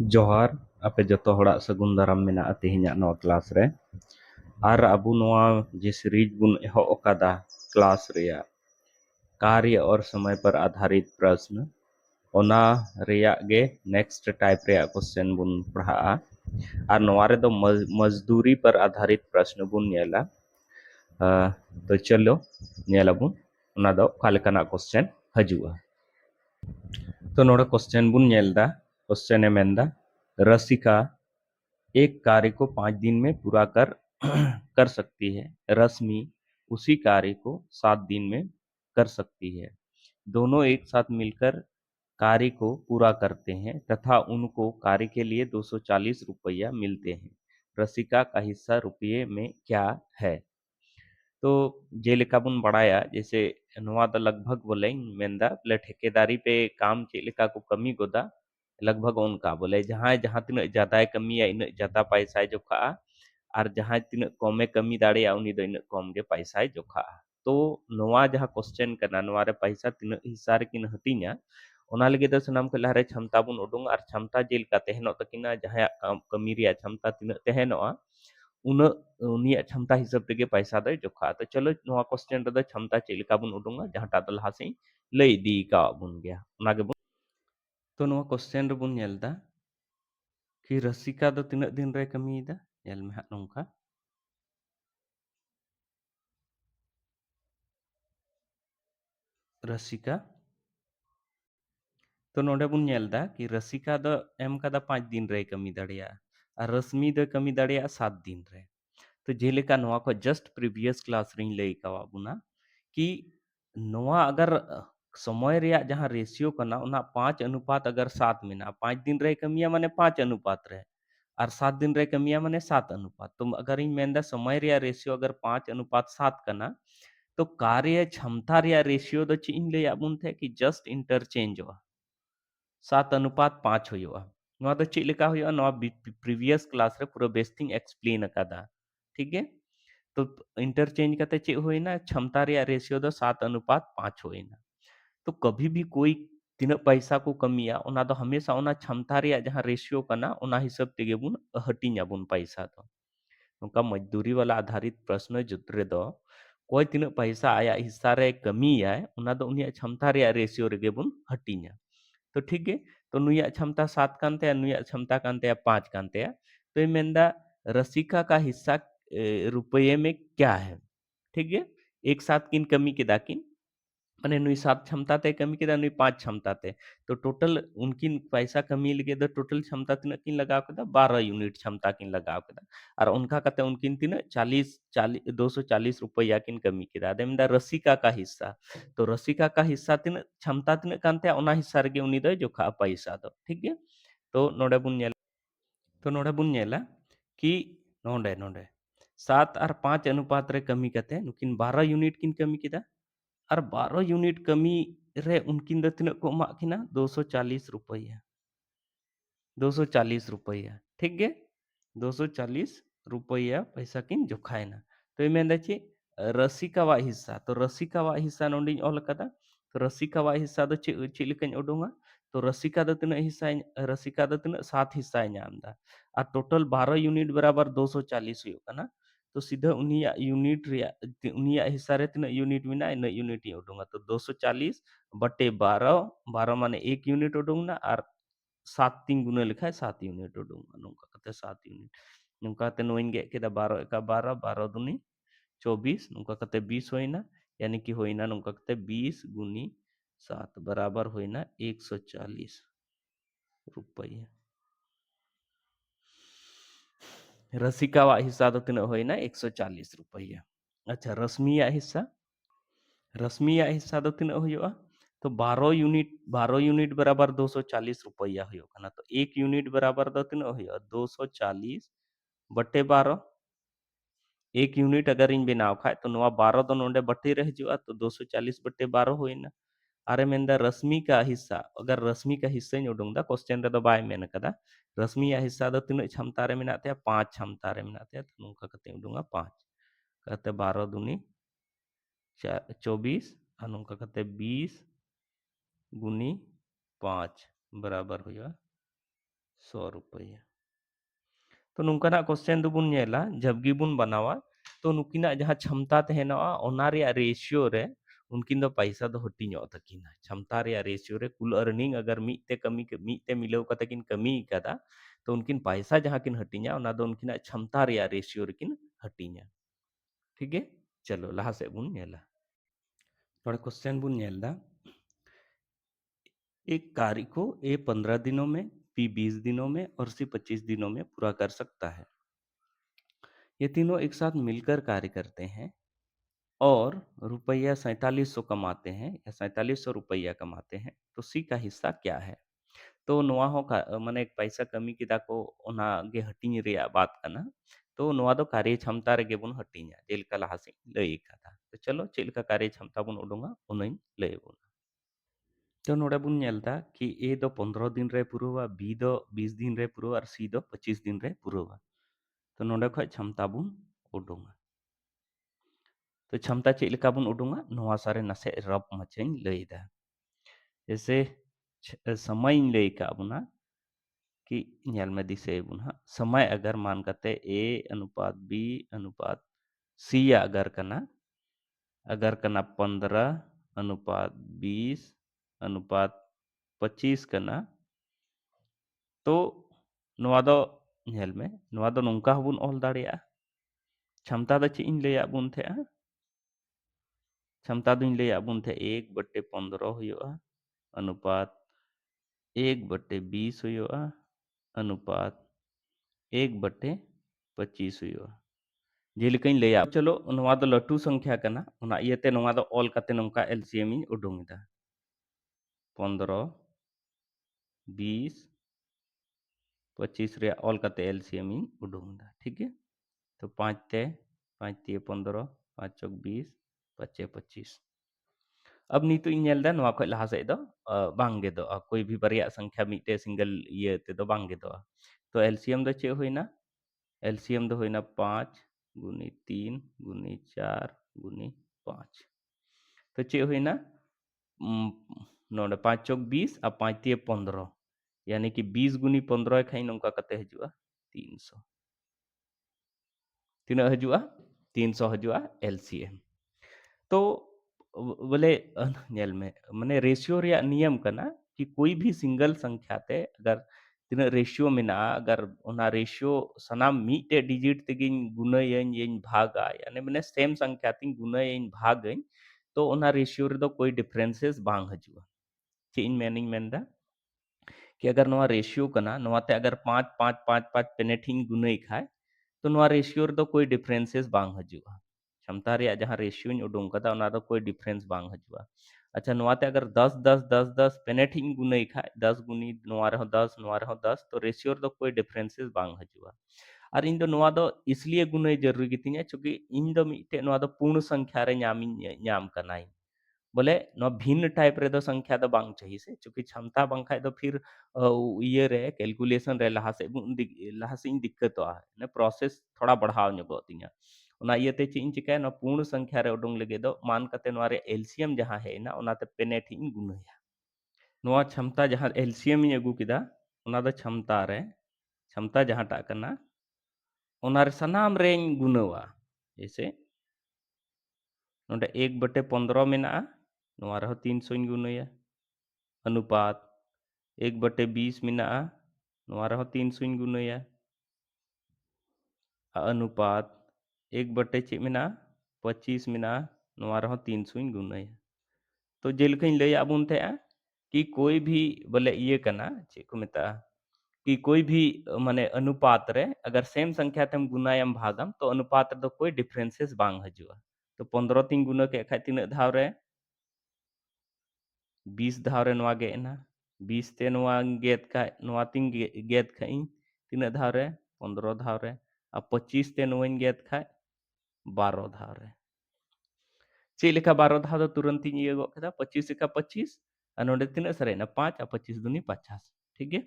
जोहार आपे जतो हड़ा सगुन दाराम मेना तेहेᱧᱟᱜ नवा क्लास रे और अबु नवा जे सीरीज बुन एहो ओकादा क्लास रिया कार्य और समय पर आधारित प्रश्न ओना रिया गे नेक्स्ट टाइप रिया क्वेश्चन बुन पढ़ा और नवा रे दो मजदूरी पर आधारित प्रश्न बुन नेला तो चलो नेला बुन ओना दो कालेकाना क्वेश्चन हजुआ तो नोडा क्वेश्चन बुन नेलदा क्वेश्चन ए मेंदा रसिका एक कार्य को 5 दिन में पूरा कर सकती है। रश्मि उसी कार्य को 7 दिन में कर सकती है। दोनों एक साथ मिलकर कार्य को पूरा करते हैं तथा उनको कार्य के लिए 240 रुपया मिलते हैं। रसिका का हिस्सा रुपये में क्या है? तो जेलेका बुन बड़ाया जैसे नवा द लगभग बोले मेंदा बोले ठेकेदारी पे काम चेलेका को कमी गोदा लगभग उनका बोले जहाँ जहाँ तीन ज्यादा कमी या इन ज्यादा पैसा जोखा और जहाँ तीन कमे कमी दाड़े उनी दो इन कम गे पैसा जोखा तो नवा जहाँ क्वेश्चन करना नवा रे पैसा तीन हिस्सा रे किन हटिना ओना लगे दो सनाम के लहरे क्षमता बुन उडुंग और क्षमता जेलका तेहनो तकिना जहाँ कमी रिया क्षमता तीन तेहनोआ उन उनिया क्षमता हिसाब तेगे पैसा दो जोखा तो चलो नवा क्वेश्चन रे क्षमता चेलका बुन उडुंगा जहाँ टा दो लहासे लई दी का बुन गया ओना गे बुन तो नवा क्वेश्चन रे बुन नेलदा कि रसिका दो तीन दिन रे कमीदा नेल में हां नोंका रसिका तो नोडे बुन नेलदा कि रसिका दो एम कादा 5 दिन रे कमी दाड़िया और रश्मि दो कमी दाड़िया 7 दिन रे तो जेलेका नवा को जस्ट प्रीवियस क्लास रे लई कावा बुना कि नवा अगर समय रिया जहाँ रेशियो कना उना 5 अनुपात अगर 7 में ना 5 दिन रे कमिया माने 5 अनुपात रे और 7 दिन रे कमिया माने 7 अनुपात तो अगर इन मेंदा समय रिया रेशियो अगर 5 अनुपात 7 कना तो कार्य क्षमता रिया रेशियो दो चीन ले आबुन थे कि जस्ट इंटरचेंज हो 7:5 हुआ नवा दो चीज लिखा हुआ नवा प्रीवियस क्लास रे पूरा बेस्टिंग एक्सप्लेन अकादा ठीक है तो इंटरचेंज करते चे होइना क्षमता रिया रेशियो दो 7:5 होइना तो कभी भी कोई तीन पैसा को कमिया ओना दो हमेशा ओना क्षमता रिया जहां रेशियो कना ओना हिसाब तेगे बुन हटिना बुन पैसा दो उनका मजदूरी वाला आधारित प्रश्न जुतरे दो कोई तीन पैसा आया हिस्सा रे कमी आए ओना दो उनिया क्षमता रिया रेशियो रेगे बुन हटिना तो ठीक है तो नुया क्षमता 7 कानते नुया क्षमता कानते 5 कानते तो ये मेंदा रसिका का हिस्सा रुपये में क्या है ठीक है एक साथ किन कमी के दाकिन माने नुई 7 क्षमता ते कमी के दा नुई 5 क्षमता ते तो टोटल उनकिन पैसा कमी लगे द टोटल क्षमता तीन किन लगाव के दा 12 यूनिट क्षमता किन लगाव के दा और उनका कहते उनकिन तीन 40 240 रुपया किन कमी के दा देमदा रसिका का हिस्सा तो रसिका का हिस्सा तीन क्षमता तीन कानते ओना हिस्सा रे उनी द जोखा पैसा दो ठीक है तो नोडे बुन नेल तो नोडे बुन नेला कि नोडे नोडे 7 और 5 अनुपात रे कमी कते नुकिन 12 यूनिट किन कमी के दा और 12 यूनिट कमी रे उनकिन द तिना को एमा किना 240 रुपया 240 रुपया ठीक गे 240 रुपया पैसा किन जोखायना तो मैं देखी रसिकावा हिस्सा तो रसिकावा हिस्सा नोंडी ऑल कदा तो रसिकावा हिस्सा दो चे लिकन उडुंगा तो रसिका दो तिना हिस्सा रसिका दो तिना 7 हिस्सा नामदा और टोटल 12 यूनिट बराबर 240 हुई कना तो सीधा उनिया यूनिट रिया उनिया हिस्सा रे तिना यूनिट मिना इन यूनिट ही उडुंगा तो 240 बटे 12 12 माने 1 यूनिट उडुंगना और 7 3 गुना लिखा है 7 यूनिट उडुंगा नोंका कते 7 यूनिट नोंका ते नोइन गे के 12 एका 12 12 दुनी 24 नोंका कते 20 होइना यानी कि होइना नोंका कते 20 गुनी 7 बराबर होइना 140 रुपया रसिका वा हिस्सा तो तीन होइना 140 रुपया अच्छा रश्मिया हिस्सा दो तीन हुआ तो 12 यूनिट बराबर 240 रुपया हुआ तो 1 यूनिट बराबर दो तीन हुआ 240 बटे 12 1 यूनिट अगर इन बनाव खाए तो नवा 12 दो नोंडे बटे रह जुआ तो 240 बटे 12 होइना अरे मेंदा रश्मि का हिस्सा अगर रश्मि का हिस्सा इन उडुंग दा क्वेश्चन रे दो बाय मेन कदा रश्मि या हिस्सा दो तीन क्षमता रे मेनाते 5 क्षमता रे मेनाते तो नुका कते उडुंगा 5 कहते 12 दुनी 24 और नुका कहते 20 गुनी 5 बराबर हुआ 100 रुपया। तो नुकना क्वेश्चन दुबुन नेला जब गिबुन बनावा तो नुकिना जहाँ क्षमता तहना ओना रे रेशियो रे उनकिन दो पैसा दो हटिनो तकिन क्षमता रे रेशियो रे कुल अर्निंग अगर मीते कमी के मीते मिलेव कते किन कमी कदा तो उनकिन पैसा जहाँ किन हटिना ओना दो उनकिन क्षमता रे रेशियो रे किन हटिना। ठीक है, चलो लहा से बुन नेला। थोड़ा क्वेश्चन बुन नेलदा एक कार्य को ए 15 दिनों में, बी 20 दिनों में और सी 25 दिनों में पूरा कर सकता है। ये तीनों एक साथ मिलकर कार्य करते हैं और रुपया 4700 कमाते हैं या 4700 रुपया कमाते हैं, तो सी का हिस्सा क्या है? तो नोआ हो का माने पैसा कमी किदा को ओना गे हटिंग रिया बात कना। तो नोआ दो कार्य क्षमता रे गे बुन हटिंगा जेलका लहासी लई कदा। तो चलो चेलका कार्य क्षमता बुन उडुंगा उनई लई बुन। तो नोडे बुन नेलदा कि ए दो 15 दिन रे पुरुवा, बी दो 20 दिन रे पुरुवा और सी दो 25 दिन रे पुरुवा। तो नोडे खय क्षमता बुन उडुंगा। तो क्षमता चेक लेका बुन उडुंगा नोआ सारे नसे रब मचें लईदा। जैसे समय लई का बुना कि ᱧᱮᱞ में दिसे बुना समय अगर मान कते ए अनुपात बी अनुपात सी अगर कना 15 अनुपात 20 अनुपात 25 कना तो नोआ दो ᱧᱮᱞ में नोआ दो नोंका हबुन ऑल दाड़िया क्षमता द ची इन लैया बुन थे क्षमता दुन लैया बुन थे 1/15 हुआ अनुपात 1/20 हुआ अनुपात 1/25 हुआ जेलिकाइन लैया चलो नोआ दो लटू संख्या कना उना इयते नोआ दो ऑल कते नोंका एलसीएम इन उडुंगदा 15 20 25 रे ऑल कते एलसीएम इन उडुंगदा। ठीक है, तो 5 ते 15 5 चौक 20 5 25 अब नीतु इन नेलदा नोआ खय लहा से दो बांग गे दो कोई भी बारिया संख्या मिटे सिंगल ये ते दो बांग गे दो। तो एलसीएम दो चे होइना एलसीएम दो होइना 5 गुनी 3 गुनी 4 गुनी 5 तो चे होइना नोडे 5 चौक 20 और 5 ते 15 यानी कि 20 गुनी 15 खाई नोंका कते हजुआ 300 तीना हजुआ 300 हजुआ एलसीएम। तो बोले नेल में माने रेशियो रे नियम कना कि कोई भी सिंगल संख्या ते अगर तीना रेशियो मेना अगर ओना रेशियो सनाम मीटे डिजिट तेगिन गुनायन येन भागा यानी माने सेम संख्या तिन गुनायन भागन तो ओना रेशियो रे दो कोई डिफरेंसेस बांग हजुआ। चे इन मेनिंग मेनदा कि अगर नोआ रेशियो कना नोआते अगर 5 5 5 5 पेनेठिन गुनाई खाए तो नोआ रेशियो रे दो कोई डिफरेंसेस बांग हजुआ। क्षमता रे जहाँ रेशियो इन उडुंग कदा ओना दो कोई डिफरेंस बांग हजुआ। अच्छा नोआते अगर 10 10 10 10 पेनेठिन गुनाई खाए 10 गुनी नोआ रहो 10 नोआ रहो 10 तो रेशियो रे दो कोई डिफरेंसेस बांग हजुआ। और इन दो नोआ दो इसलिए गुनाई जरूरी गितिnya क्योंकि इन दो मिटे नोआ दो पूर्ण संख्या रे ᱧᱟᱢ कनाई बोले नो भिन्न टाइप रे दो संख्या दो बांग चाहिए से चूंकि क्षमता बांग खाए तो फिर ये रे कैलकुलेशन रे लहा से दिक्कत आ ने प्रोसेस थोड़ा बढ़ाव ᱧᱚᱜᱚᱜ तिnya ओना इयते चे इन चिकाय नो पूर्ण संख्या रे उडुंग लगे दो मान कते नोआ रे एलसीएम जहां है ना ओनाते पेनेट इन गुनाया नोआ क्षमता जहां एलसीएम इन अगु किदा ओना दो क्षमता जहां टा कना ओना रे सनाम रेन गुनावा जैसे नोडे 1/15 मेना नोआ रहो 300 इन गुनाया अनुपात 1/20 मेना नोआ रहो 300 इन गुनाया अनुपात 1/चे चे मेना 25 मेना नोआ रहो 300 इन गुनाया। तो जेलकाइन लय आबुन थे कि कोई भी बोले ये कना चे को मेता कि कोई भी माने अनुपात रे अगर सेम संख्या तेम गुनायम भागम तो अनुपात रे दो कोई डिफरेंसेस बांग हजुआ। तो 15 तीन गुना के खाय तीन धाव रे 20 धाव रे नोआ गेना 20 ते नोआ गेद का नोआ तीन गेद खाई तीन धाव रे 15 धाव रे आ 25 ते नोइन गेद खाय 12 धाव रे चे लेखा 12 धाव दो तुरंत इन ये गो कदा 25 का 25 आ नोडे तीन सरे ना 5 आ 25 दुनी 50। ठीक है,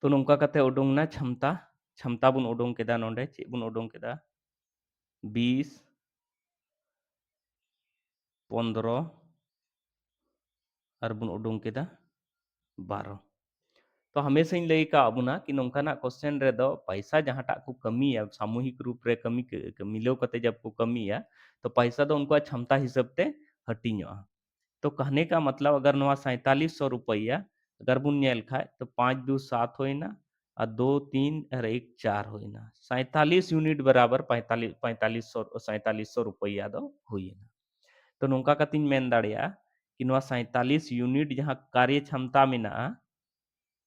तो नोंका कते उडुंग ना क्षमता क्षमता बुन उडुंग केदा नोडे चे बुन उडुंग केदा 20 15 और बुन उडुंग केदा 12। तो हमेशा लई का अबुना कि नोंकाना क्वेश्चन रे दो पैसा जहाटा को कमिया सामूहिक रूप रे कमी मिलाव कते जब को कमिया तो पैसा दो उनको क्षमता हिसाब ते हटिङा। तो कहने का मतलब अगर नवा 4700 रुपया अगर बुन नेल खाए तो 5 दू 7 होइना और 2 3 और 1 4 होइना 47 यूनिट बराबर 4500 रुपया दो हुइना। तो नोंका कतिन मेन दाड़िया कि नवा 47 यूनिट जहां कार्य क्षमता मेना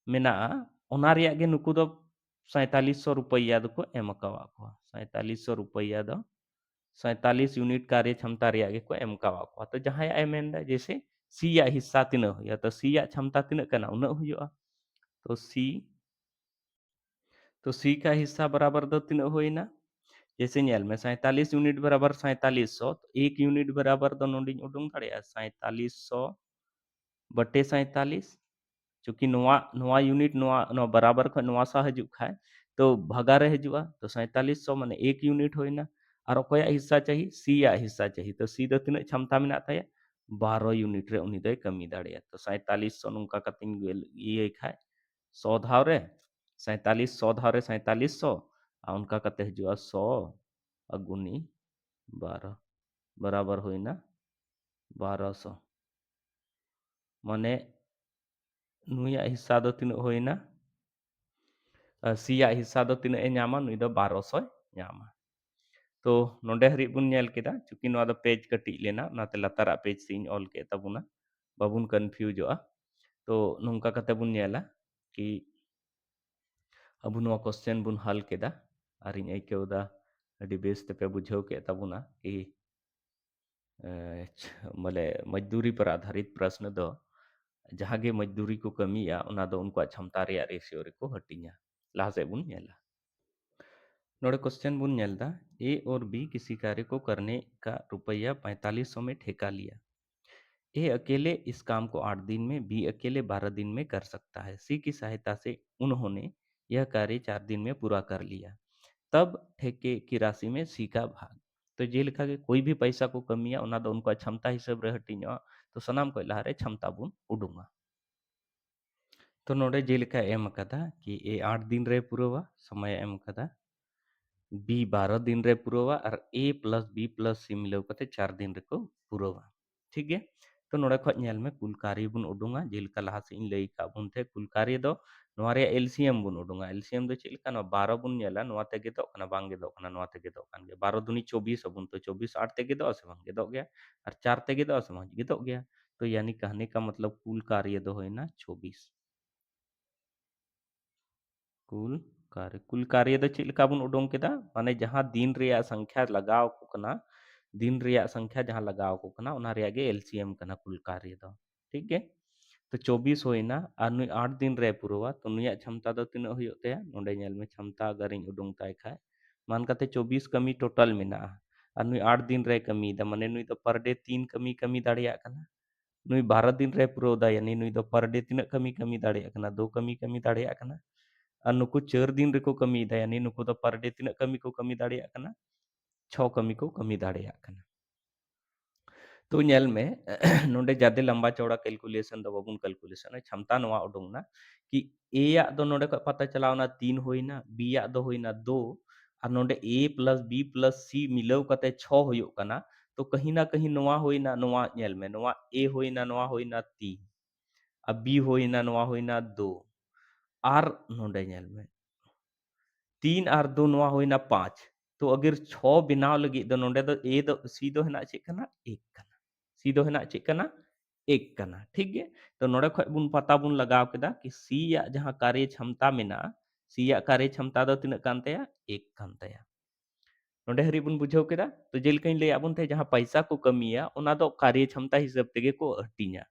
मेना ओना रिया गे नुकु दो 4700 रुपया दो को एम कावा को 4700 रुपया दो 47 यूनिट कार्य क्षमता रिया गे को एम कावा को। तो जहां ए मेन जैसे सी या हिस्सा तीना हुआ तो सी या क्षमता तीना कना उना हुआ। तो सी का हिस्सा बराबर दो तीना होइना जैसे नेल में 47 यूनिट बराबर 4700 तो 1 यूनिट बराबर दो नोंडिंग उडुंग दाड़िया 4700 बटे 47 चूँकि नोआ नोआ यूनिट नोआ नोआ बराबर ख नोआ सा हजू खाए तो भगा रे हजुआ तो 4700 माने 1 यूनिट होइना और अकोया हिस्सा चाहिए सी या हिस्सा चाहिए तो सी दो तीना क्षमता मेना ताया 12 यूनिट रे उनी दय कमी दाड़िया तो 4700 नुका कतिन गेल ये खाए 100 धाव रे 47 100 धाव रे 4700 आ उनका कते हजुआ 100 अगुनी 12 बराबर होइना 1200 माने नुया हिस्सा दो तीना होइना सिया हिस्सा दो तीना ए ᱧᱟᱢᱟ नुई दो 1200 ᱧᱟᱢᱟ। तो नोंडे हरि बुन नेल केदा चूँकि नोआ दो पेज कटिज लेना नाते लतारा पेज से इन ऑल के तबुना बाबुन कन्फ्यूजोआ। तो नोंका कते बुन नेला कि अबु नोआ क्वेश्चन बुन हल केदा और इन आइकेवदा अडी बेस तेपे बुझाव के तबुना कि मले मजदूरी पर आधारित प्रश्न दो जहाँ गे मजदूरी को कमिया उना दो उनको क्षमता रेया रेशियो रे को हटिङा। लाहा से बुन नेला नोड़े क्वेश्चन बुन नेलदा ए और बी किसी कार्य को करने का रुपया 4500 में ठेका लिया। ए अकेले इस काम को 8 दिन में बी अकेले 12 दिन में कर सकता है। सी की सहायता से उन्होंने यह कार्य 4 दिन में पूरा कर लिया। तब ठेके की राशि में सी का भाग। तो जे लिखा के कोई भी पैसा को कमिया उना दो उनको क्षमता हिसाब रे हटिङा तो सनाम को लहारे क्षमता बुन उडुङा। तो नोड़े जे लिखा एम कदा कि ए 8 दिन रे पुरवा समय एम कदा बी 12 दिन रे पुरवा और ए प्लस बी प्लस सी मिलाव कते 4 दिन रे को पुरवा। ठीक है तो नोड़े खो नेल में कुल कार्य बुन उडुङा जेलका लहा से इन लई का बुन थे कुल कार्य दो नोआ रे एलसीएम बुन उडुङा एलसीएम दो चेलका नो 12 बुन नेला नोआ ते गेदो कना बांग गेदो कना नोआ ते गेदो कान गे 12 दुनी 24 अबुन तो 24 8 ते गेदो से बांग गेदो गया और 4 ते गेदो से बांग गेदो गया। तो यानी कहने का मतलब कुल कार्य दो होइना 24 कुल कार्य दो चेलका बुन उडुङ केदा माने जहां दिन रेया संख्या लगाव को कना दिन रेया संख्या जहां लगाव को कना उना रेया गे एलसीएम कना कुल कार्य दो। ठीक है तो 24 होइना और नुई 8 दिन रे पुरवा तो नुया क्षमता दो तीना हुयो तया नोंडे नेल में क्षमता अगर इन उडुङ ताय खाय मान कते 24 कमी टोटल मेना और नुई 8 दिन रे कमी दा माने नुई तो पर डे 3 कमी कमी दाड़िया कना नुई 12 दिन रे पुरव दा यानी नुई तो पर डे तीना कमी कमी दाड़िया कना 2 कमी कमी दाड़िया कना और नुकु 4 दिन रे को कमी दा यानी नुकु तो पर डे तीना कमी को कमी दाड़िया कना 6 कमी को कमी दाड़िया कना। तो नेल में नोंडे जादे लंबा चौड़ा कैलकुलेशन दो बाबुन कैलकुलेशन क्षमता नोआ उडुङना कि ए या दो नोंडे को पता चलावना 3 होइना बी या दो होइना 2 और नोंडे ए प्लस बी प्लस सी मिलाव कते 6 हुयो कना तो कहीं ना कहीं नोआ होइना नोआ नेल में नोआ ए होइना नोआ होइना 3 अब बी होइना नोआ होइना 2 और नोंडे नेल में 3 और 2 नोआ होइना 5 तो अगर 6 बनाव लगी दो नोंडे दो ए दो सी दो हेना चेक कना 1 कना सी दो हेना चेक कना 1 कना। ठीक है तो नोडे खय बुन पता बुन लगाव केदा कि सी या जहां कार्य क्षमता मेना सी या कार्य क्षमता दो तिना कान तया 1 कान तया। नोडे हरि बुन बुझाव केदा तो जेलका इन लय आबुन थे जहां पैसा को कमिया ओना दो कार्य क्षमता हिसाब तेगे को हटिङा।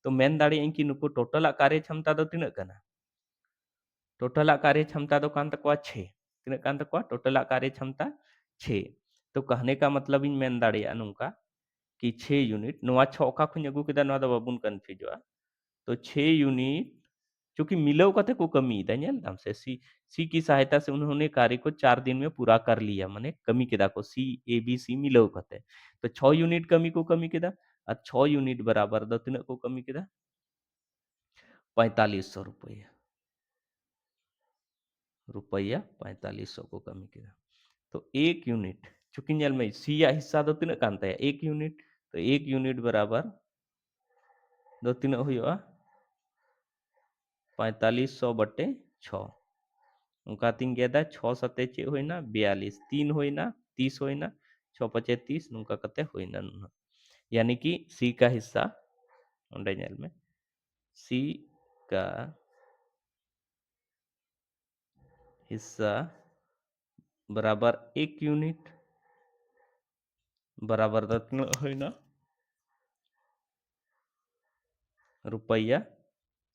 तो मेन दाड़ी कि नुकु टोटल कार्य क्षमता दो तिना कना टोटल कार्य क्षमता दो कान तकवा 6 तीना कान तकवा टोटल कार्य क्षमता 6 तो कहने का मतलब इन मेन दाड़िया नुका कि 6 यूनिट नोआ 6 का खुन अगु केदा नोआ दो बाबुन कन्फ्यूजवा तो 6 यूनिट चूंकि मिलव कते को कमी दा नेल दाम से सी की सहायता से उन्होंने कार्य को 4 दिन में पूरा कर लिया माने कमी केदा को सी ए बी सी मिलव कते तो 6 यूनिट कमी को कमी केदा और 6 यूनिट बराबर दो तीना को कमी केदा 4500 रुपया। रुपया 4500 को कमी किया। तो 1 यूनिट चूंकि नेल में सी या हिस्सा दो तिना कान ताया 1 यूनिट, तो 1 यूनिट बराबर दो तिना हुआ 4500 बटे 6 उनका तीन गेदा 6 सते चे होइना 42 3 होइना 30 होइना 6 पचे 30 नुका कते होइना नुना। यानी कि सी का हिस्सा ओंडे नेल में सी का हिस्सा बराबर 1 यूनिट बराबर द तिना होइना रुपया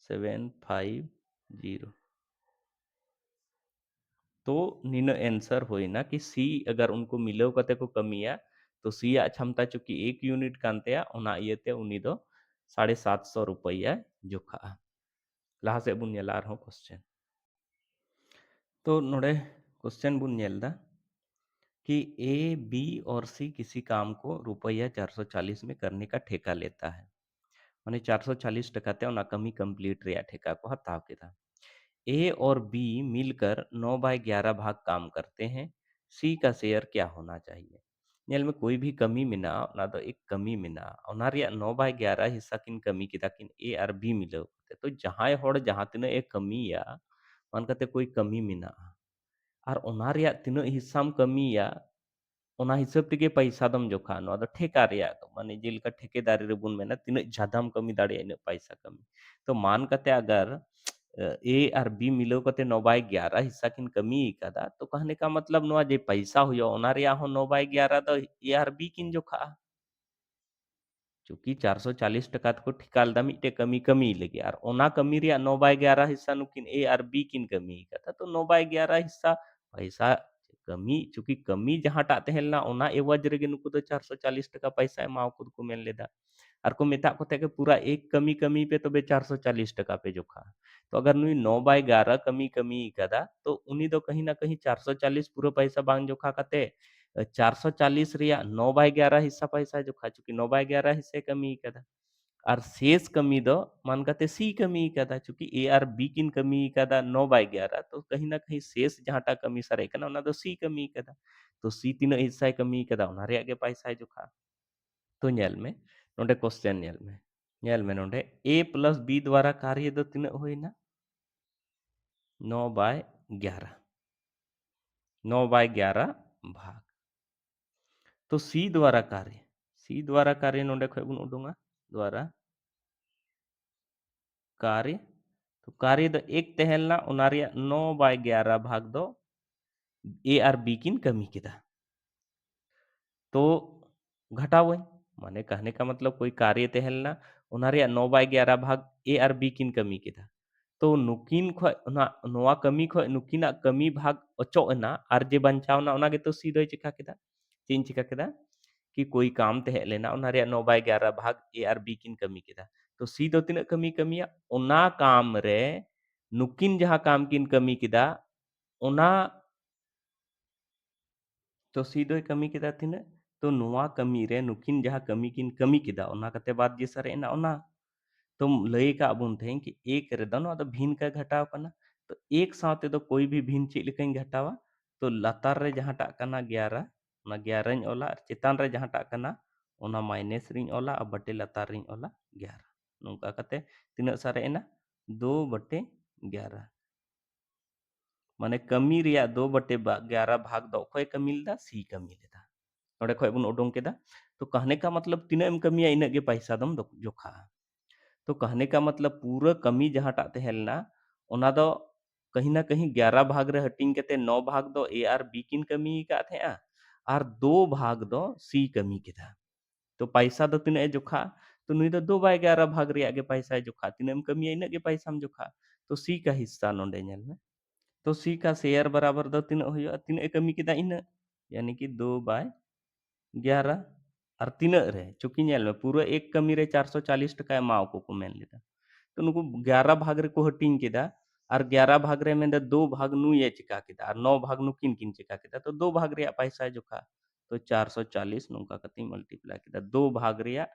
750। तो नीना आंसर होइना कि सी अगर उनको मिलाव कते को कमिया तो सी या क्षमता चूंकि 1 यूनिट कानते ओना इयते उनी दो 750 रुपया जोखा लाहा से बुन नेला आरहों क्वेश्चन। तो नोडे क्वेश्चन बुन नेलदा कि ए बी और सी किसी काम को रुपया 440 में करने का ठेका लेता है माने 440 टकाते ओना कमी कंप्लीट रिया ठेका को हताव केदा। ए और बी मिलकर 9/11 भाग काम करते हैं। सी का शेयर क्या होना चाहिए? नेल में कोई भी कमी मिना ना तो एक कमी मिना ओना रिया 9/11 हिस्सा किन कमी किदा किन ए और बी मिलो तो जहां होड़ जहां तिना ए कमी या मान कते कोई कमी मिना और ओना रिया तिना हिस्साम कमी या ओना हिसाब तेगे पैसा दम जोखा नोआ दो ठेका रिया माने जेलका ठेकेदारी रे बुन मेना तिना ज्यादाम कमी दाड़े इन पैसा कमी। तो मान कते अगर ए और बी मिलो कते 9/11 हिस्सा किन कमी कदा तो कहने का मतलब नोआ जे पैसा हुयो ओना रिया हो 9/11 दो ए और बी किन जोखा चूंकि 440 टका को ठिकाल दा मिटे कमी कमी लगे और ओना कमी रिया 9/11 हिस्सा नुकिन ए और बी किन कमी कदा तो 9/11 हिस्सा पैसा कमी चूंकि कमी जहां टा तहेलना ओना एवज रेगे नुकु दो 440 टका पैसा एमाव को को मेन लेदा और को मेता को ते के पूरा एक कमी कमी पे तो बे 440 टका पे जोखा। तो अगर नुई 9/11 कमी कमी कदा तो उनी दो कहीं ना कहीं 440 पूरा पैसा बांग जोखा कते 440 रिया 9/11 हिस्सा पैसा जोखा चूंकि 9/11 हिस्से कमी कदा और शेष कमी दो मान कते सी कमी कदा चूंकि ए और बी किन कमी कदा 9/11 तो कहीं ना कहीं शेष जहां टा कमी सरे कना ओना दो सी कमी कदा तो सी तीन हिस्सा कमी कदा ओना रिया गे पैसा जोखा। तो नेल में नोडे क्वेश्चन नेल में नोडे ए प्लस बी द्वारा कार्य दो तीन होइना 9/11 9/11 भाग तो सी द्वारा कार्य नोडे खय बुन उडुंगा द्वारा कार्य तो कार्य दो एक तहेलना ओना रिया 9/11 भाग दो ए और बी किन कमी किदा तो घटावई माने कहने का मतलब कोई कार्य तहेलना ओना रिया 9/11 भाग ए और बी किन कमी किदा तो नुकिन खय ना नोआ कमी खय नुकिना कमी भाग अचोना और जे बंचावना ओना गे तो सी दोय चिका किदा चीन चिका किदा कि कोई काम तहे लेना ओना रिया 9/11 भाग ए और बी किन कमी किदा तो सी दो तिना कमी कमिया ओना काम रे नुकिन जहां काम किन कमी किदा ओना तो सी दोय कमी किदा तिना तो नोआ कमी रे नुकिन जहां कमी किन कमी किदा ओना कते बाद जे सरेना ओना तो लय का बुन थे कि एक रेदो नोआ दो भिन का घटाव कना तो एक साथे दो कोई भी भिन चेक लेकिन घटावा तो लातार रे जहां टा कना 11 ना 11 इन ओला चेतान रे जहां टा कना ओना माइनस रिन ओला और बटे लातार रिन ओला 11 नोका कते तिना सरेना 2/11 माने कमी रिया 2/11 भाग दो खय कमी लेदा सी कमी लेदा नोडे खय बुन उडुंग केदा। तो कहने का मतलब तीना एम कमिया इना गे पैसा दम जोखा तो कहने का मतलब पूरा कमी जहां टा तहेलना ओना दो कहीं ना कहीं 11 भाग रे हटिंग केते 9 भाग दो ए और बी किन कमी का थे और 2 भाग दो सी कमी केदा तो पैसा दो तीन जोखा तो नुई दो 2/11 भाग रिया गे पैसा जोखा तीन कमी इन गे पैसा जोखा तो सी का हिस्सा नोडे नेल में तो सी का शेयर बराबर दो तीन हुआ तीन कमी केदा इन यानी कि 2/11 और तीन रे चुकी नेल में पूरा एक कमी रे 440 टका एमाव को मेन लेदा तो नुकु 11 भाग रे को हटिंग केदा और 11 भाग रे में 2 भाग नुए चिका केदा और 9 भाग नु किन किन चिका केदा तो 2 भाग रे पैसा जोखा तो 440 नुका कति मल्टीप्लाई केदा 2 भाग रे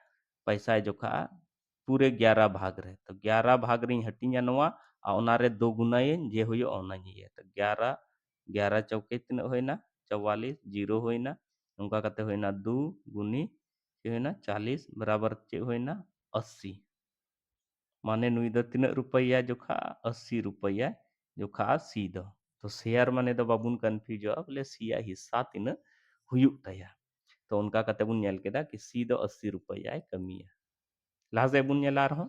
पैसा जोखा पूरे 11 भाग रे तो 11 भाग रे हटिंग नोआ और उनारे 2 गुनायें जे हुयो ओनाᱧ इया तो 11 11 चौके तिना होइना 44 जीरो होइना नोंका कते होइना 2 गुनी चे होइना 40 बराबर चे होइना 80 माने नुई दो तिना रुपया जोखा 80 रुपया जोखा सी दो तो शेयर माने दो बाबुन कन्फ्यूज बोले सिया हिस्सा तिना हुयुग ताया तो उनका कते बुन नेल केदा कि सी दो 80 रुपया कमिया लाजे बुन नेला रहो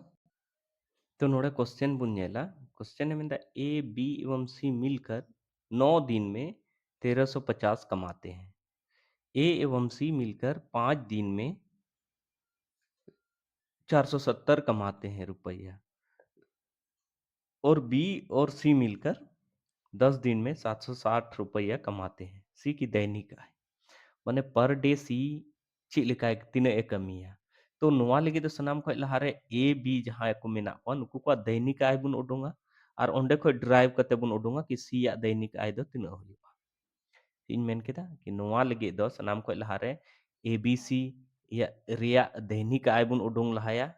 तो नोड़े क्वेश्चन बुन नेला क्वेश्चन में मेंदा ए बी एवं सी मिलकर 9 दिन में 1350 कमाते हैं ए एवं सी मिलकर 5 दिन में 470 कमाते हैं रुपया और बी और सी मिलकर 10 दिन में 760 रुपया कमाते हैं सी की दैनिक आय माने पर डे सी चेक लेका तीना ए कमिया तो नोआ लगे तो सनाम खय लहारे ए बी जहां को मेना को नुकु को दैनिक आय बुन उडुंगा और ओंडे खय ड्राइव कते बुन उडुंगा कि सी या दैनिक आय दो तीना हुयुगा इन मेन केदा कि नोआ लगे दो सनाम खय लहारे ए बी सी या रिया दैनिक आय बुन उडुंग लहाया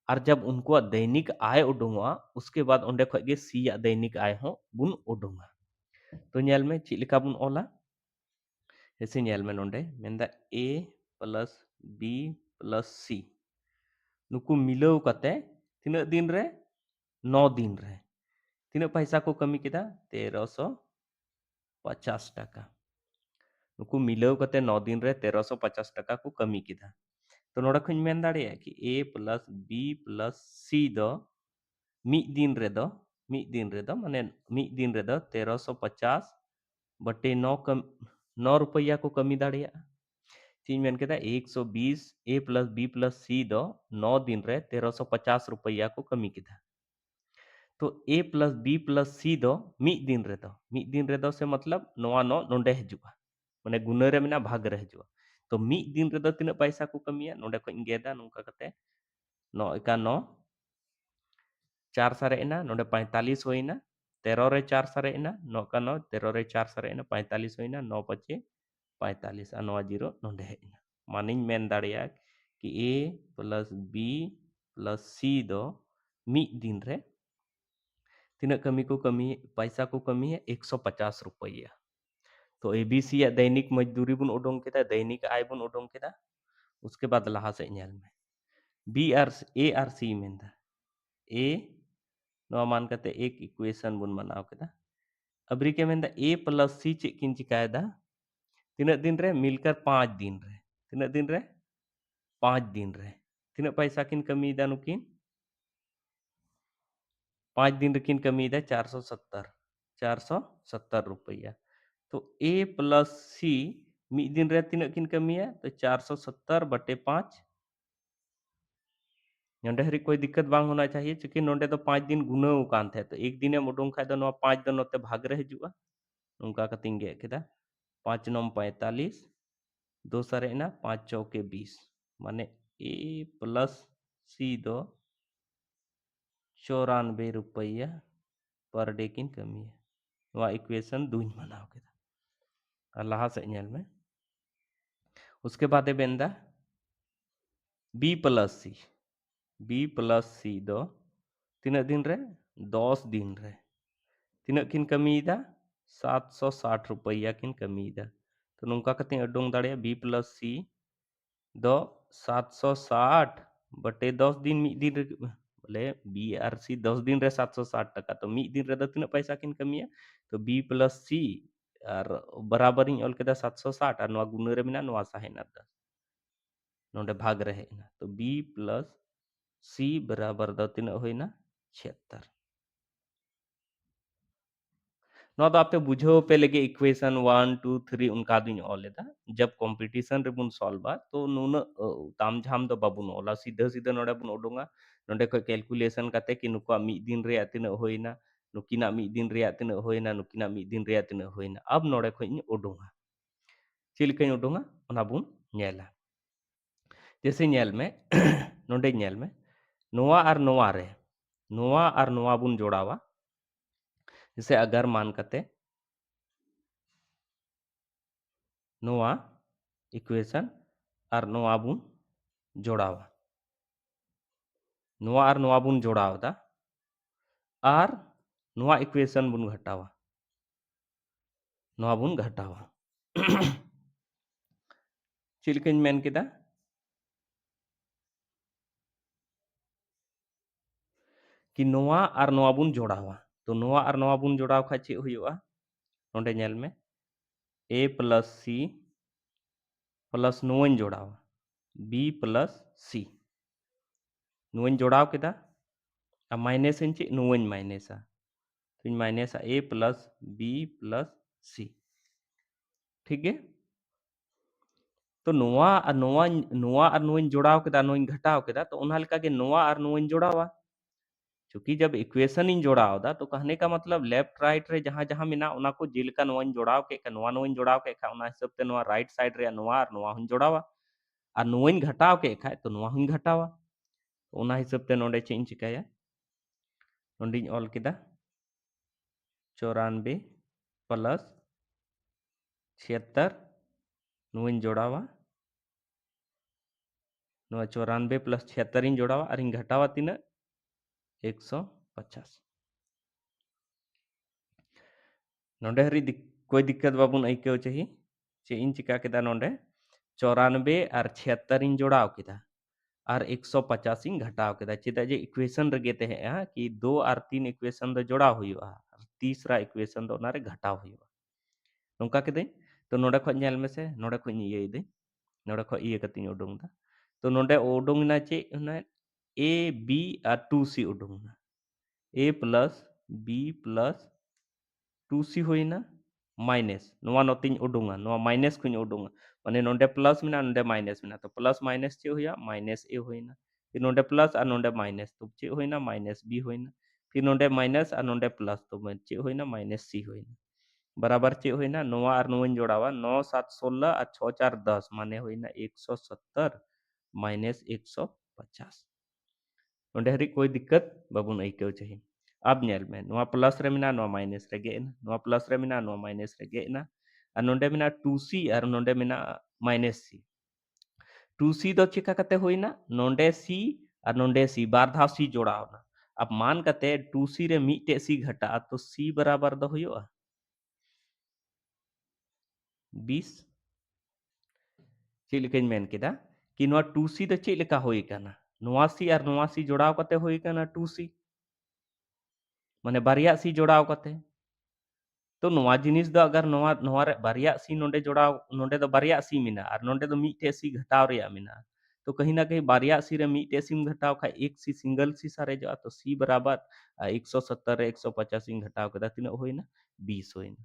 और जब उनको दैनिक आय उडुंगा उसके बाद ओंडे खय गे सी या दैनिक आय हो बुन उडुंगा तो नेल में चेक लेका बुन ओला जैसे नेल में नोंडे मेंदा ए प्लस बी प्लस सी नुकु मिलाव कते तीना दिन रे 9 दिन रे तीना पैसा को कमी केदा 1350 टाका नुकु मिलाव कते 9 दिन रे 1350 टाका को कमी केदा तो नोडा खन मेन दाड़िया कि ए प्लस बी प्लस सी दो मिद दिन रे दो माने मिद दिन रे दो 1350 बटे 9 कम 9 रुपया को कमी दाड़िया चीज मेन केदा 120 ए प्लस बी प्लस सी दो 9 दिन रे 1350 रुपया को कमी केदा तो ए प्लस बी प्लस सी दो मिद दिन रे दो से मतलब नोआ नो नोंडे हजुआ माने गुना रे मेना भाग रे हजुआ तो मिद दिन रे दो तिना पैसा को कमिया नोंडे खन गेदा नोंका कते 9 एका 9 4 सारेना नोंडे 45 होइना 13 रे 4 सारेना 9 का 9 13 रे 4 सारेना 45 होइना 9 पचे 45 आ नोआ जीरो नोंडे हेना मानिन मेन दाड़िया कि ए प्लस बी प्लस सी दो मिद दिन रे तीना कमी को कमी पैसा को कमी है 150 रुपया तो एबीसी या दैनिक मजदूरी बुन उडुंग केदा दैनिक आय बुन उडुंग केदा उसके बाद लहा से नेल में B R A R C मेंदा ए नोआ मान कते एक इक्वेशन बुन बनाव केदा अबरी के मेंदा ए प्लस सी चे किन चिकायदा तीना दिन रे मिलकर 5 दिन रे तीना दिन रे 5 दिन रे तीना पैसा किन कमी दा नुकिन 5 दिन रे किन कमी दा 470 रुपया तो ए प्लस सी मिद दिन रे तीना किन कमिया तो 470 बटे 5 नोंडे हरी कोई दिक्कत बांग होना चाहिए क्योंकि नोंडे तो 5 दिन गुनाव कान थे तो एक दिन एम उडुंग खाय दो 5 दो नोते भाग रे हजुआ उनका कतिंग गे केदा 5 9 45 दो सारे ना 5 चौके 20 माने ए प्लस सी दो 94 रुपया पर डे किन कमी है वह इक्वेशन दून बनाओ केदा अल्लाह से नेल में उसके बाद बेंदा बी प्लस सी दो तीना दिन रे 10 दिन रे तीना किन कमीदा 760 रुपया किन कमीदा तो नुका कते अडोंग दाड़िया बी प्लस सी दो 760 बटे 10 दिन मिद दिन रे बोले बी आर सी 10 दिन रे 760 टका तो मिद दिन रे तीना पैसा किन कमिया तो बी प्लस सी और बराबर इन ऑल केदा 760 और नोआ गुना रे मेना नोआ साहेना 10 नोंडे भाग रहे ना तो बी प्लस सी बराबर दो तीना होइना 76 नोआ दो आपे बुझाव पे लगे इक्वेशन 1 2 3 उनका दुन ऑलेदा जब कंपटीशन रे बुन सॉल्व तो नुन ताम झाम दो बाबुन ओला सीधा सीधा नोडे बुन ओडोंगा नोडे को कैलकुलेशन कते कि नुका मिद दिन रे तीना होइना नुकिना मिद दिन रे तीना होइना नुकिना मिद दिन रे तीना होइना अब नोडे खइन ओडोंगा चिलकइन ओडोंगा ओना बुन नेला जैसे नेल में नोडे नेल में नोआ और नोआ बुन जोड़ावा जैसे अगर मान कते नोआ इक्वेशन और नोआ बुन जोड़ावा नोआ और नोआ बुन जोड़ाव दा आर नोआ इक्वेशन बुन घटावा, नोआ बुन घटावा। चेद लेकाᱧ मेन केदा कि नोआ आर नोआ बुन जोड़ावा, तो नोआ आर नोआ बुन जोड़ाव खाय चेद हुयुआ नोंडे नेल में a प्लस c प्लस नोआᱧ जोड़ावा b प्लस c, नोआᱧ जोड़ाव केदा आ माइनस इन चेद नोआᱧ माइनसा, तो माइनसा a plus b plus c, ठीक है। तो नोआ और नोआᱧ जोड़ाव केदा, नोआᱧ घटाव केदा, तो उन्हा लेका के नोआ और नोआᱧ जोड़ावा, क्योंकि जब इक्वेशन इन जोड़ाव दा तो कहने का मतलब लेफ्ट राइट रे जहां जहां मेना उना को जेलका नोआᱧ जोड़ाव के का नोआ नोआᱧ जोड़ाव के खा उना हिसाब ते नोआ राइट साइड रे नोआ और नोआ हुन जोड़ावा, और नोआᱧ घटाव के खा तो नोआ हुन घटावा, तो उना हिसाब ते नोडे चेन चिकाया नोंडिन ऑल केदा 94 प्लस 76 नोआᱧ जोड़ावा, नोआ 94 प्लस 76 इन जोड़ावा और इन घटावा तीना 150। नोंडे हरी कोई दिक्कत बाबुन आइकेव चाहिए चे इन चिका केदा नोंडे 94 और 76 इन जोड़ाव केदा और 150 इन घटाव केदा, चेदा जे इक्वेशन रगे तहेआ कि 2 और 3 इक्वेशन दो जोड़ाव हुयुआ और तीसरा इक्वेशन दो नारे घटाव हुयुआ नोंका केदे। तो नोंडे खो नेल में से नोंडे खो इये दे नोंडे खो इये कतिन उडुंग दा, तो नोंडे उडुंग ना चे ना a b और 2c उडुंग ना a plus b plus 2c होइना माइनस नोआ नोतिन उडुंगा नोआ माइनस कुन उडुंगा माने नोंडे प्लस मेना नोंडे माइनस मेना, तो प्लस माइनस चे होया माइनस a होइना, फिर नोंडे प्लस और नोंडे माइनस तो चे होइना माइनस b होइना, फिर नोंडे माइनस और नोंडे प्लस तो चे होइना माइनस c होइना, बराबर चे होइना नोआ और नोइन जोड़ावा 9 7 16 और 6 4 10 माने होइना 170 माइनस 150। नोंडे हरी कोई दिक्कत बाबुन आइकेव चाहिए। अब नेल में नोआ प्लस रे मेना नोआ माइनस रे गेना, नोआ प्लस रे मेना नोआ माइनस रे गेना, और नोंडे मेना 2c और नोंडे मेना माइनस c, 2c दो चिका कते होइना नोंडे c और नोंडे c बार धाव c जोड़ावना, अब मान कते 2c रे मीटे c घटा तो c बराबर दो हुयुआ 20। चेद लेकाᱧ मेन केदा कि नोआ 2c दो चेद लेका होई काना नोआ c और नोआ c जोड़ाव कते होई काना 2c माने बारिया c जोड़ाव कते, तो नोआ जिनिस दो अगर नोआ नोआ रे बारिया सी नोंडे जोड़ाव नोंडे दो बारिया सी मेना और नोंडे दो मीटे सी घटाव रेया मेना, तो कहीं ना कहीं बारिया सी रे मीटे सी घटाव खा एक सी सिंगल सी सारे जो तो सी बराबर 170 रे 150 इन घटाव केदा तिना होइना 20 होइना,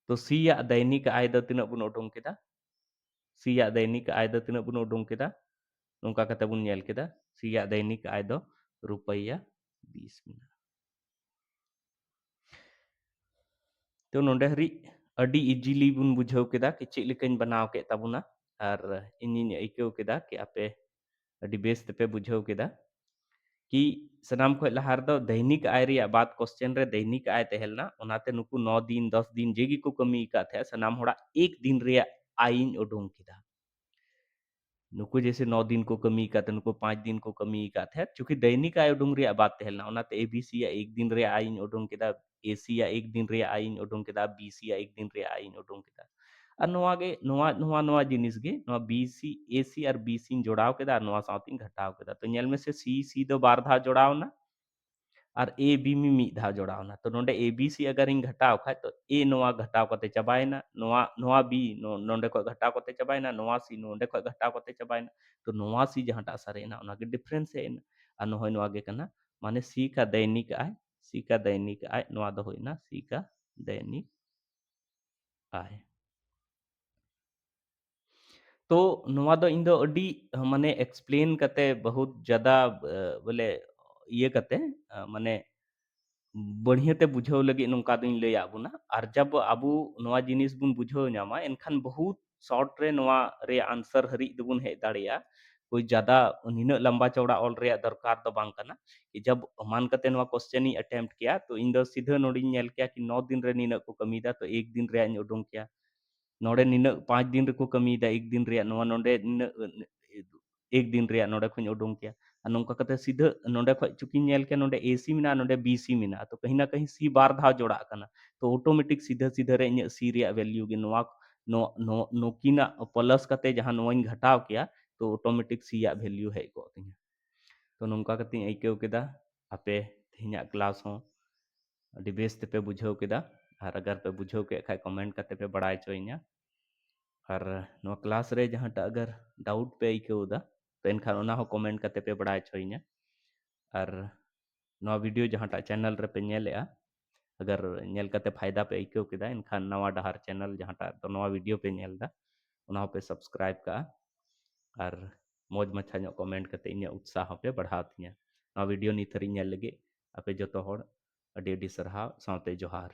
तो सी या दैनिक आय दो तिना बुन उडुंग केदा सी या दैनिक आय दो तिना बुन उडुंग केदा नोंका कते बुन नेल केदा सी या दैनिक आय दो रुपया 20 मेना। तो नोंडे हरी अडी इजीली बुन बुझाव केदा कि चेद लेकाᱧ बनाव के ताबुना और इनिन आइकेव केदा कि आपे अडी बेस तेपे बुझाव केदा कि सनाम खो लहा रदो दैनिक आय रेया बात क्वेश्चन रे दैनिक आय तहेलना ओनाते नुकु 9 दिन 10 दिन जेगी को कमी का थे सनाम होड़ा एक दिन रेया आइन उडुंग केदा, नुकु जैसे 9 दिन को कमी का नुकु 5 दिन को कमी का थे चूंकि दैनिक आय उडुंग रेया बात तहेलना ओनाते एबीसी या एक दिन रेया आइन उडुंग केदा, एसी या एक दिन रेया आइन उडुंग केदा, बीसी या एक दिन रेया आइन उडुंग केदा, और नोआ गे नोआ नोआ नोआ जिनिस गे नोआ बीसी एसी और बीसी जोड़ाव केदा और नोआ साउतिन घटाव केदा, तो नेल में से सी सी दो बार धा जोड़ाव ना और ए बी में मीद धा जोड़ाव ना, तो नोंडे ए बी सी अगर इन घटाव खाय तो ए नोआ घटाव कते चबायना नोआ नोआ बी नोंडे को घटाव कते चबायना नोआ सी नोंडे को घटाव कते चबायना, तो नोआ सी जहांटा सारेना ओना गे डिफरेंस हेना और नोहय नोआ गे कना माने सी का दैनिक आय नोआ दो होइना सी का दैनिक आय। तो नोआ दो इन दो अडी माने एक्सप्लेन कते बहुत ज़्यादा बोले ये कते माने बढ़िया ते बुझाव लगी नोंका दिन ले आबुना और जब आबू नोआ जिनिस बुन बुझाव नामा एनखान बहुत शॉर्ट रे नोआ रे आंसर हरी दुबुन हे दाड़िया कोई ज़्यादा निना लंबा चौड़ा ऑल रे दरकार तो बांग कना कि जब मान कते नोआ क्वेश्चन ही अटेम्प्ट किया तो इन दो सीधा नोडिन नेल किया कि 9 दिन रे निना को कमीदा तो एक दिन रे इन उडुंग किया नोडे निना 5 दिन रे को कमीदा एक दिन रे नोआ नोडे निना एक दिन रे नोडे खुन उडुंग किया नौका कते सीधा नोडे खय चुकी नेल के नोडे AC मेना नोडे BC मेना तो कहीं ना कहीं C बार धाव जोड़ा कना तो ऑटोमेटिक सीधा सीधा रे इन C रे वैल्यू गे नोआ नो नो नोकिना प्लस कते जहां नोइन घटाव किया तो ऑटोमेटिक C या वैल्यू है को तिया तो नौका कते आइकेव केदा आपे तिहिना क्लास हो अभी बेस तेपे बुझाव केदा और अगर पे बुझाव के खाय कमेंट कते पे बड़ाय चोइना और नो क्लास रे जहां अगर डाउट पे आइकेवदा तो एनखान ओना हो कमेंट कते पे बड़ाय चोइना और नो वीडियो जहां चैनल रे पे नेलेआ अगर नेल कते फायदा पे आइकेव केदा एनखान नवा डहार चैनल जहां तो नवा वीडियो पे नेलदा ओना पे सब्सक्राइब का और मौज मच्छा ᱧᱚᱜ कमेंट कते ᱤᱧᱟᱹᱜ उत्साह पे बढ़ाव तिᱧᱟ ᱱᱚᱣᱟ वीडियो ᱱᱤᱛ ᱦᱟᱹᱨᱤᱡ ᱧᱮᱞ ᱞᱟᱹᱜᱤᱫ ᱟᱯᱮ ᱡᱚᱛᱚ ᱦᱚᱲ ᱟᱹᱰᱤ ᱟᱹᱰᱤ ᱥᱟᱨᱦᱟᱣ ᱥᱟᱶᱛᱮ ᱡᱚᱦᱟᱨ